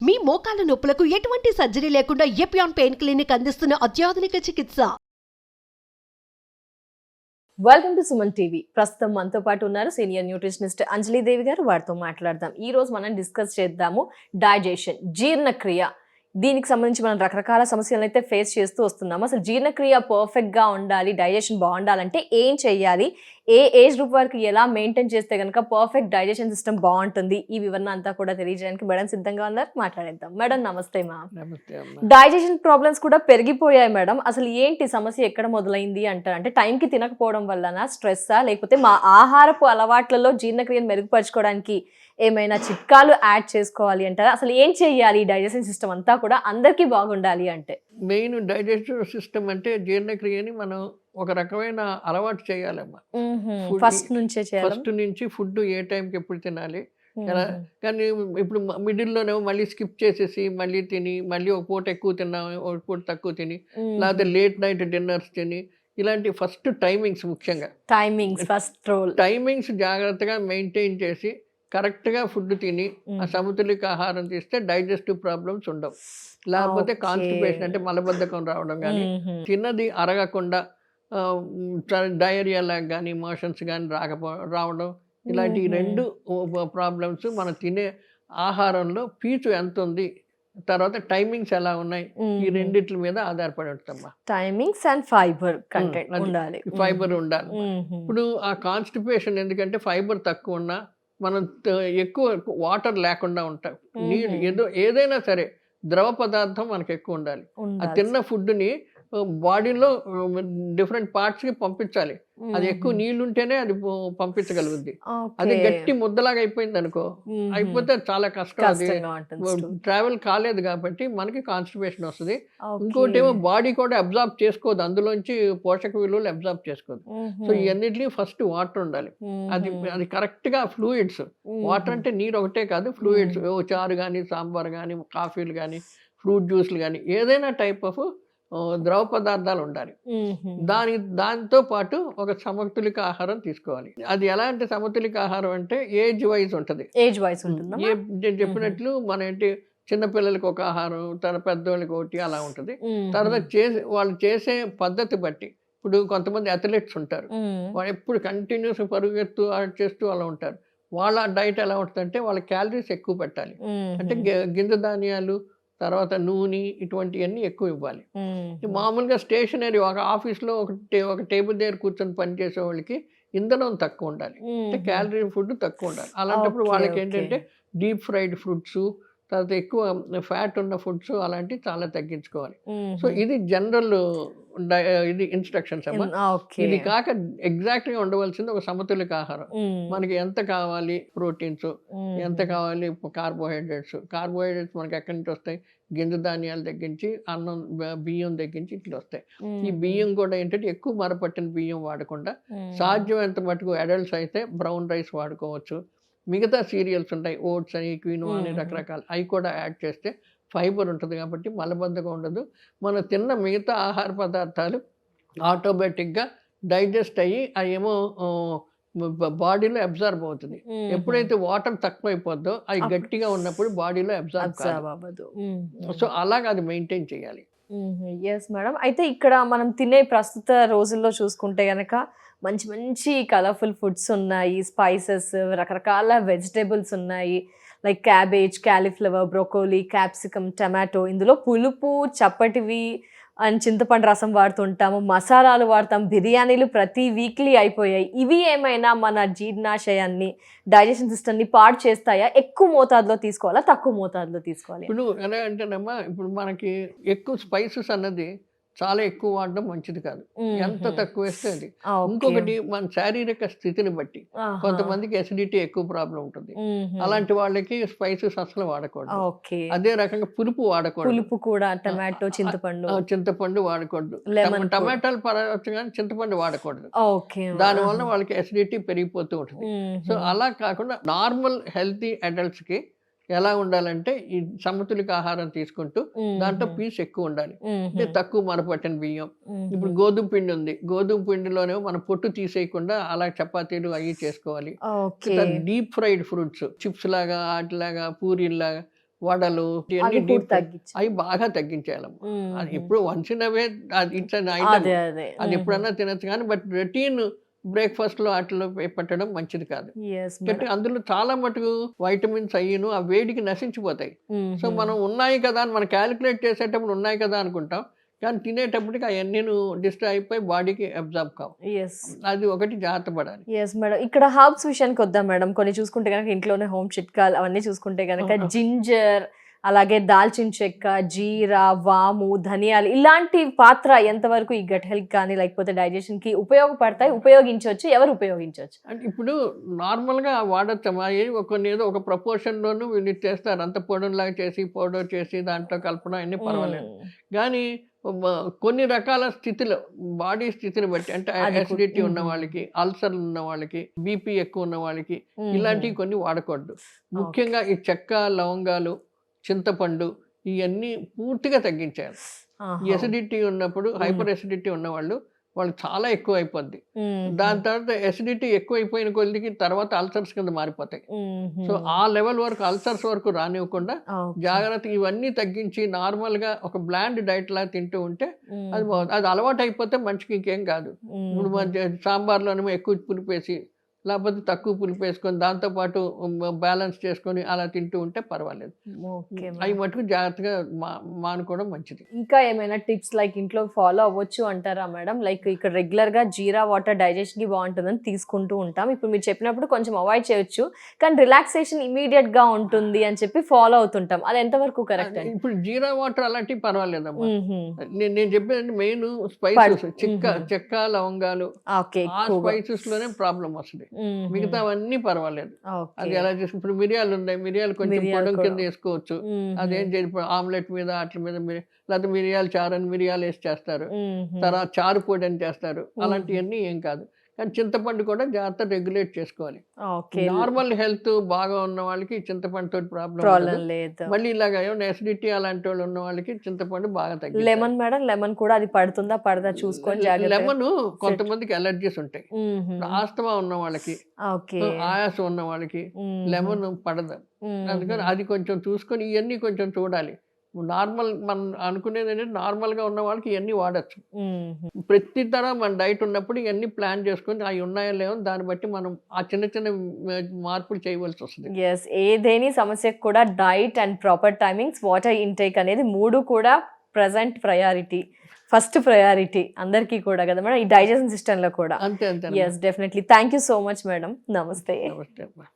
మీ మోకాల నొప్పులకు ఎటువంటి సర్జరీ లేకుండా ఎపియాన్ పెయిన్ క్లినిక్ అందిస్తున్న అత్యాధునిక చికిత్స. Welcome to Suman TV. ప్రస్తుతం మనతో పాటు ఉన్నారు సీనియర్ న్యూట్రిషనిస్ట్ అంజలి దేవి గారు. వారితో మాట్లాడదాం. ఈ రోజు మనం డిస్కస్ చేద్దాము డైజెషన్, జీర్ణక్రియ. దీనికి సంబంధించి మనం రకరకాల సమస్యలను అయితే ఫేస్ చేస్తూ వస్తున్నాము. అసలు జీర్ణక్రియ పర్ఫెక్ట్ గా ఉండాలి, డైజెషన్ బాగుండాలంటే ఏం చెయ్యాలి, ఏ ఏజ్ గ్రూప్ వరకు ఎలా మెయింటైన్ చేస్తే కనుక పర్ఫెక్ట్ డైజెషన్ సిస్టమ్ బాగుంటుంది, ఈ వివరణ అంతా కూడా తెలియజేయడానికి మేడం సిద్ధంగా ఉన్నారు. మాట్లాడేద్దాం. మేడం నమస్తే. డైజెషన్ ప్రాబ్లమ్స్ కూడా పెరిగిపోయాయి మేడం. అసలు ఏంటి సమస్య, ఎక్కడ మొదలైంది అంటారు? అంటే టైంకి తినకపోవడం వలన స్ట్రెస్సా, లేకపోతే మా ఆహారపు అలవాట్లలో జీర్ణక్రియను మెరుగుపరచుకోవడానికి ఏమైనా చిట్కాలు యాడ్ చేసుకోవాలి అంటారా? అసలు ఏం చెయ్యాలి డైజెషన్ సిస్టమ్ అంతా కూడా అందరికీ బాగుండాలి అంటే? మెయిన్ డైజెస్టివ్ సిస్టమ్ అంటే జీర్ణక్రియని మనం ఒక రకమైన అలవాటు చేయాలమ్మా. ఫస్ట్ నుంచి ఫుడ్ ఏ టైంకి ఎప్పుడు తినాలి ఎలా. కానీ ఇప్పుడు మిడిల్లోనేమో మళ్ళీ స్కిప్ చేసేసి మళ్ళీ తిని, మళ్ళీ ఒక పూట ఎక్కువ తిన్నాం, ఒక పూట తక్కువ తిని, లేకపోతే లేట్ నైట్ డిన్నర్స్ తిని, ఇలాంటి ఫస్ట్ టైమింగ్స్, ముఖ్యంగా టైమింగ్స్ జాగ్రత్తగా మెయింటైన్ చేసి కరెక్ట్గా ఫుడ్ తిని ఆ సమతులిక ఆహారం తీస్తే డైజెస్టివ్ ప్రాబ్లమ్స్ ఉండవు. లేకపోతే కాన్స్టిపేషన్ అంటే మలబద్ధకం రావడం కానీ, తిన్నది అరగకుండా డయేరియా లాగా కానీ, మోషన్స్ కానీ రావడం, ఇలాంటి రెండు ప్రాబ్లమ్స్. మనం తినే ఆహారంలో పీచు ఎంత ఉంది, తర్వాత టైమింగ్స్ ఎలా ఉన్నాయి, ఈ రెండిట్ల మీద ఆధారపడి ఉంటుందమ్మా. టైమింగ్స్ అండ్ ఫైబర్ కంటెంట్ ఉండాలి. ఫైబర్ ఉండాలి. ఇప్పుడు ఆ కాన్స్టిపేషన్ ఎందుకంటే ఫైబర్ తక్కువ ఉన్నా, మనం ఎక్కువ వాటర్ లేకుండా ఉంటాం, నీళ్ళు ఏదైనా సరే ద్రవ పదార్థం మనకు ఎక్కువ ఉండాలి. ఆ తిన్న ఫుడ్ని బాడీలో డిఫరెంట్ పార్ట్స్కి పంపించాలి. అది ఎక్కువ నీళ్ళు ఉంటేనే అది పంపించగలుగుద్ది. అది గట్టి ముద్దలాగా అయిపోయింది అనుకో, అయిపోతే చాలా కష్టం. అది ట్రావెల్ కాలేదు కాబట్టి మనకి కాన్స్టిపేషన్ వస్తుంది. ఇంకోటి ఏమో బాడీ కూడా అబ్జార్బ్ చేసుకోదు, అందులోంచి పోషక విలువలు అబ్జార్బ్ చేసుకోదు. సో ఇవన్నిటికీ ఫస్ట్ వాటర్ ఉండాలి. అది కరెక్ట్గా ఫ్లూయిడ్స్, వాటర్ అంటే నీరు ఒకటే కాదు, ఫ్లూయిడ్స్, చారు కానీ, సాంబార్ కానీ, కాఫీలు కానీ, ఫ్రూట్ జ్యూస్లు కానీ, ఏదైనా టైప్ ఆఫ్ ద్రవ పదార్థాలు ఉండాలి. దాంతో పాటు ఒక సమతులిక ఆహారం తీసుకోవాలి. అది ఎలా అంటే సమతులిక ఆహారం అంటే ఏజ్ వైజ్ ఉంటుంది. నేను చెప్పినట్లు మన ఏంటి చిన్నపిల్లలకి ఒక ఆహారం, పెద్దవాళ్ళకి ఒకటి అలా ఉంటుంది. తర్వాత వాళ్ళు చేసే పద్ధతి బట్టి, ఇప్పుడు కొంతమంది అథ్లెట్స్ ఉంటారు, వాళ్ళు ఎప్పుడు కంటిన్యూస్ పరుగెత్తు చేస్తూ అలా ఉంటారు. వాళ్ళ డైట్ ఎలా ఉంటుందంటే వాళ్ళ క్యాలరీస్ ఎక్కువ పెట్టాలి. అంటే గింజ ధాన్యాలు, తర్వాత నూనె, ఇటువంటివన్నీ ఎక్కువ ఇవ్వాలి. మామూలుగా స్టేషనరీ ఒక ఆఫీస్లో ఒక టేబుల్ దగ్గర కూర్చొని పనిచేసే వాళ్ళకి ఇంధనం తక్కువ ఉండాలి, అంటే క్యాలరీ ఫుడ్ తక్కువ ఉండాలి. అలాంటప్పుడు వాళ్ళకి ఏంటంటే డీప్ ఫ్రైడ్ ఫుడ్స్, తర్వాత ఎక్కువ ఫ్యాట్ ఉన్న ఫుడ్స్ అలాంటివి చాలా తగ్గించుకోవాలి. సో ఇది జనరల్ ఇది ఇన్స్ట్రక్షన్స్ అమ్మా. ఇది కాక ఎగ్జాక్ట్గా ఉండవలసింది ఒక సమతులిక ఆహారం. మనకి ఎంత కావాలి ప్రోటీన్స్, ఎంత కావాలి కార్బోహైడ్రేట్స్ మనకి ఎక్కడి నుంచి వస్తాయి, గింజ ధాన్యాలు తగ్గించి, అన్నం, బియ్యం తగ్గించి ఇట్లా వస్తాయి. ఈ బియ్యం కూడా ఏంటంటే ఎక్కువ మరపట్టిన బియ్యం వాడకుండా, సాధ్యమైనంత మటుకు అడల్ట్స్ అయితే బ్రౌన్ రైస్ వాడుకోవచ్చు. మిగతా సీరియల్స్ ఉంటాయి, ఓట్స్ అని, క్వినోవా అని, రకరకాలు, అవి కూడా యాడ్ చేస్తే ఫైబర్ ఉంటుంది కాబట్టి మలబద్ధకం ఉండదు. మనం తిన్న మిగతా ఆహార పదార్థాలు ఆటోమేటిక్గా డైజెస్ట్ అయ్యి అవేమో బాడీలో అబ్జర్వ్ అవుతుంది. ఎప్పుడైతే వాటర్ తక్కువ అయిపోద్దో అవి గట్టిగా ఉన్నప్పుడు బాడీలో అబ్జర్వ్ అవ్వదు. సో అలాగ అది మెయింటైన్ చేయాలి. Yes madam. అయితే ఇక్కడ మనం తినే ప్రస్తుత రోజుల్లో చూసుకుంటే కనుక మంచి మంచి కలర్ఫుల్ ఫుడ్స్ ఉన్నాయి, స్పైసెస్, రకరకాల వెజిటేబుల్స్ ఉన్నాయి, like cabbage, cauliflower, broccoli, capsicum, tomato. ఇందులో పులుపు, చప్పటివి అండ్ చింతపండు రసం వాడుతుంటాము, మసాలాలు వాడతాం, బిర్యానీలు ప్రతి వీక్లీ అయిపోయాయి. ఇవి ఏమైనా మన జీర్ణాశయాన్ని, డైజెషన్ సిస్టమ్ని పాడు చేస్తాయా? ఎక్కువ మోతాదులో తీసుకోవాలా, తక్కువ మోతాదులో తీసుకోవాలి? ఇప్పుడు ఎలా అంటేనమ్మా, ఇప్పుడు మనకి ఎక్కువ స్పైసెస్ అన్నది చాలా ఎక్కువ వాడడం మంచిది కాదు, ఎంత తక్కువ వేస్తే అది. ఇంకొకటి మన శారీరక స్థితిని బట్టి కొంతమందికి అసిడిటీ ఎక్కువ ప్రాబ్లం ఉంటుంది, అలాంటి వాళ్ళకి స్పైసెస్ అసలు వాడకూడదు. అదే రకంగా పులుపు వాడకూడదు, చింతపండు వాడకూడదు, టమాటాలు పరవచ్చు కానీ చింతపండు వాడకూడదు. దానివల్ల వాళ్ళకి అసిడిటీ పెరిగిపోతూ ఉంటుంది. సో అలా కాకుండా నార్మల్ హెల్తీ అడల్ట్స్ కి ఎలా ఉండాలంటే ఈ సమతులిక ఆహారం తీసుకుంటూ దాంట్లో పీస్ ఎక్కువ ఉండాలి, అంటే తక్కువ మరపట్టిన బియ్యం. ఇప్పుడు గోధుమ పిండి ఉంది, గోధుమ పిండిలోనే మనం పొట్టు తీసేయకుండా అలా చపాతీలు అవి చేసుకోవాలి. డీప్ ఫ్రైడ్ ఫ్రూట్స్, చిప్స్ లాగా, వాటిలాగా, పూరీలాగా వడలు అవి ఇవన్నీ కూడా తగ్గించి అవి బాగా తగ్గించేయాలమ్మ. అది మ్మ్. ఎప్పుడు once in away it's an అదే ఐటమ్, అదే అది ఎప్పుడన్నా తినచ్చు కానీ బట్ రొటీన్ బ్రేక్ఫాస్ట్లో వాటిలో పెట్టడం మంచిది కాదు. ఎస్ ఎందుకంటే అందులో చాలా మటుకు వైటమిన్స్ అయ్యిను ఆ వేడికి నశించిపోతాయి. సో మనం ఉన్నాయి కదా అని మనం క్యాలిక్యులేట్ చేసేటప్పుడు ఉన్నాయి కదా అనుకుంటాం, కానీ తినేటప్పటికి అవన్నీ డిస్ట్రాయ్ అయిపోయి బాడీకి అబ్జర్వ్ కావు. ఎస్ అది ఒకటి జాగ్రత్త పడాలి. Yes madam. ఇక్కడ హర్బ్స్ విషయానికి వద్దాం మేడం. కొన్ని చూసుకుంటే కనుక ఇంట్లోనే హోమ్ చిట్కాలు అవన్నీ చూసుకుంటే కనుక జింజర్, అలాగే దాల్చిన చెక్క, జీరా, వాము, ధనియాలు ఇలాంటి పాత్ర ఎంతవరకు ఈ గట్ హెల్త్ కానీ లేకపోతే డైజెషన్ కి ఉపయోగపడతాయి, ఉపయోగించవచ్చు, ఎవరు ఉపయోగించవచ్చు? అంటే ఇప్పుడు నార్మల్గా వాడచ్చమ్మా. కొన్ని ఏదో ఒక ప్రపోర్షన్లోనూ వీళ్ళు చేస్తారు, అంత పొడిలాగా చేసి పౌడర్ చేసి దాంట్లో కలపడం అన్నీ పర్వాలేదు. కానీ కొన్ని రకాల స్థితిలో బాడీ స్థితిని బట్టి అంటే అసిడిటీ ఉన్న వాళ్ళకి, అల్సర్లు ఉన్న వాళ్ళకి, బీపీ ఎక్కువ ఉన్న వాళ్ళకి ఇలాంటివి కొన్ని వాడకూడదు. ముఖ్యంగా ఈ చెక్క, లవంగాలు, చింతపండు ఇవన్నీ పూర్తిగా తగ్గించాలి. ఈ ఎసిడిటీ ఉన్నప్పుడు హైపర్ ఎసిడిటీ ఉన్నవాళ్ళు వాళ్ళకి చాలా ఎక్కువ అయిపోద్ది. దాని తర్వాత ఎసిడిటీ ఎక్కువ అయిపోయిన కొద్దికి తర్వాత అల్సర్స్ కింద మారిపోతాయి. సో ఆ లెవెల్ వరకు అల్సర్స్ వరకు రానివ్వకుండా జాగ్రత్త ఇవన్నీ తగ్గించి నార్మల్గా ఒక బ్లాండ్ డైట్ లా తింటూ ఉంటే అది బాగుంది. అది అలవాటు అయిపోతే మంచికి ఇంకేం కాదు. ఇప్పుడు మన సాంబార్లోనేమో ఎక్కువ పులిపేసి లేకపోతే తక్కువ పులుపు వేసుకొని దాంతోపాటు బ్యాలెన్స్ చేసుకొని అలా తింటూ ఉంటే పర్వాలేదు. అవి మటుకు జాగ్రత్తగా మానుకోవడం మంచిది. ఇంకా ఏమైనా టిప్స్ లైక్ ఇంట్లో ఫాలో అవ్వచ్చు అంటారా మేడం? లైక్ ఇక్కడ రెగ్యులర్ గా జీరా వాటర్ డైజెషన్ కి బాగుంటుందని తీసుకుంటూ ఉంటాం. ఇప్పుడు మీరు చెప్పినప్పుడు కొంచెం అవాయిడ్ చేయొచ్చు, కానీ రిలాక్సేషన్ ఇమీడియట్ గా ఉంటుంది అని చెప్పి ఫాలో అవుతుంటాం. అది ఎంతవరకు కరెక్ట్? ఇప్పుడు జీరా వాటర్ అలాంటివి పర్వాలేదమ్మా. నేను చెప్పేది మెయిన్ స్పైసెస్, చెక్క, లవంగాలు, ఆ స్పైసెస్ లోనే ప్రాబ్లం వస్తుంది. మిగతావన్నీ పర్వాలేదు. అది ఎలా చేసి ఇప్పుడు మిరియాలు ఉన్నాయి, మిరియాలు కొంచెం పొడం కింద వేసుకోవచ్చు. అదేం చేసి ఆమ్లెట్ మీద అట్ల మీద లేకపోతే మిరియాలు చారు అని మిరియాలు వేసి చేస్తారు, తర్వాత చారు పొడి అని చేస్తారు. అలాంటివన్నీ ఏం కాదు. కానీ చింతపండు కూడా జాగ్రత్త రెగ్యులేట్ చేసుకోవాలి. నార్మల్ హెల్త్ బాగా ఉన్న వాళ్ళకి చింతపండు తోటి ప్రాబ్లం లేదు. మళ్ళీ ఇలాగ ఏమైనా ఎసిడిటీ అలాంటి వాళ్ళు ఉన్న వాళ్ళకి చింతపండు బాగా తగ్గింది. లెమన్ మేడం, లెమన్ కూడా అది పడుతుందా పడదా చూసుకొని జాగ్రత్త. లెమన్ కొంతమందికి అలర్జీస్ ఉంటాయి. ఆస్తమా ఉన్న వాళ్ళకి, ఆయాసం ఉన్న వాళ్ళకి లెమన్ పడదు. అందుకని అది కొంచెం చూసుకొని ఇవన్నీ కొంచెం చూడాలి. నార్మల్ మనం అనుకునేది ఏంటంటే నార్మల్గా ఉన్న వాళ్ళకి ఇవన్నీ వాడచ్చు. ప్రతి తరం మన డైట్ ఉన్నప్పుడు ఇవన్నీ ప్లాన్ చేసుకొని అవి ఉన్నాయో లేవో దాన్ని బట్టి మనం ఆ చిన్న చిన్న మార్పులు చేయవలసి వస్తుంది. ఎస్, ఏదేని సమస్యకు కూడా diet and proper timings, water intake అనేది మూడు కూడా ప్రజెంట్ ప్రయారిటీ, ఫస్ట్ ప్రయారిటీ అందరికీ కూడా కదా మేడం, ఈ డైజెషన్ సిస్టంలో కూడా. అంతే అంతే. Yes, definitely. Thank you so much madam. నమస్తే. నమస్తే అమ్మా.